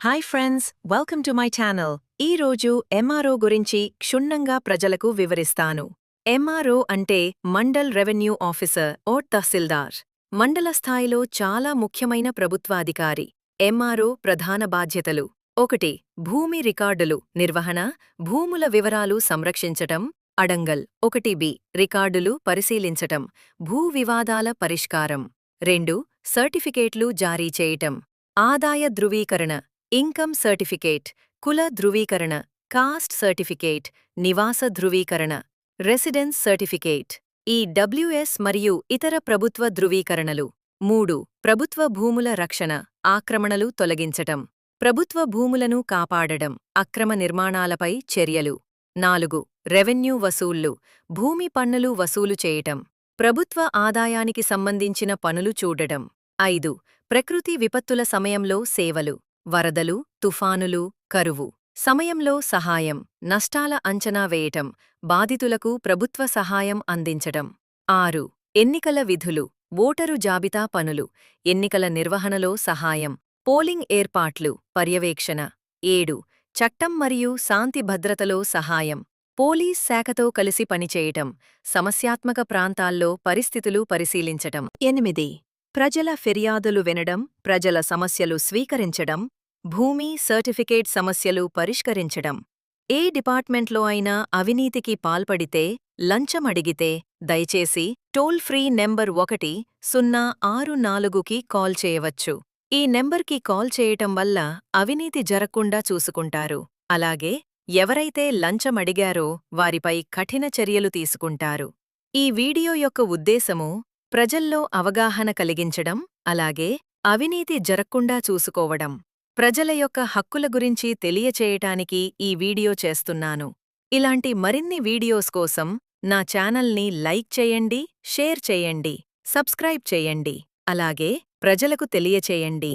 Hi friends, welcome to my channel. ఈ రోజు MRO గురించి క్షుణ్ణంగా ప్రజలకు వివరిస్తాను. ఎంఆర్ఓ అంటే మండల్ రెవెన్యూ ఆఫీసర్ ఓర్ తహసీల్దార్. మండల స్థాయిలో చాలా ముఖ్యమైన ప్రభుత్వాధికారి. ఎంఆర్ఓ ప్రధాన బాధ్యతలు: 1. భూమి రికార్డులు నిర్వహణ, భూముల వివరాలు సంరక్షించటం. అడంగల్ 1b రికార్డులు పరిశీలించటం, భూ వివాదాల పరిష్కారం. 2. సర్టిఫికేట్లు జారీ చేయటం, ఆదాయ ధృవీకరణ, ఇన్కమ్ సర్టిఫికేట్, కుల ధృవీకరణ, కాస్ట్ సర్టిఫికేట్, నివాస ధృవీకరణ, రెసిడెన్స్ సర్టిఫికేట్, ఈ డబ్ల్యూఎస్ మరియు ఇతర ప్రభుత్వ ధృవీకరణలు. 3. ప్రభుత్వ భూముల రక్షణ, ఆక్రమణలు తొలగించటం, ప్రభుత్వ భూములను కాపాడడం, అక్రమ నిర్మాణాలపై చర్యలు. 4. రెవెన్యూ వసూళ్లు, భూమి పన్నులు వసూలు చేయటం, ప్రభుత్వ ఆదాయానికి సంబంధించిన పనులు చూడటం. 5. ప్రకృతి విపత్తుల సమయంలో సేవలు, వరదలు, తుఫానులు, కరువు సమయంలో సహాయం, నష్టాల అంచనా వేయటం, బాధితులకు ప్రభుత్వ సహాయం అందించటం. 6. ఎన్నికల విధులు, ఓటరు జాబితా పనులు, ఎన్నికల నిర్వహణలో సహాయం, పోలింగ్ ఏర్పాట్లు, పర్యవేక్షణ. 7. చట్టం మరియు శాంతి భద్రతలో సహాయం, పోలీస్ శాఖతో కలిసి పనిచేయటం, సమస్యాత్మక ప్రాంతాల్లో పరిస్థితులు పరిశీలించటం. 8. ప్రజల ఫిర్యాదులు వినడం, ప్రజల సమస్యలు స్వీకరించడం, భూమి సర్టిఫికేట్ సమస్యలు పరిష్కరించడం. ఏ డిపార్ట్మెంట్లో అయినా అవినీతికి పాల్పడితే, లంచం అడిగితే, దయచేసి టోల్ ఫ్రీ నెంబర్ 1064కి కాల్ చేయవచ్చు. ఈ నెంబర్కి కాల్ చేయటం వల్ల అవినీతి జరగకుండా చూసుకుంటారు. అలాగే ఎవరైతే లంచం అడిగారో వారిపై కఠిన చర్యలు తీసుకుంటారు. ఈ వీడియో యొక్క ఉద్దేశము ప్రజల్లో అవగాహన కలిగించడం, అలాగే అవినీతి జరగకుండా చూసుకోవడం. ప్రజల యొక్క హక్కుల గురించి తెలియచేయటానికి ఈ వీడియో చేస్తున్నాను. ఇలాంటి మరిన్ని వీడియోస్ కోసం నా ఛానల్ని లైక్ చేయండి, షేర్ చేయండి, సబ్స్క్రైబ్ చేయండి, అలాగే ప్రజలకు తెలియచేయండి.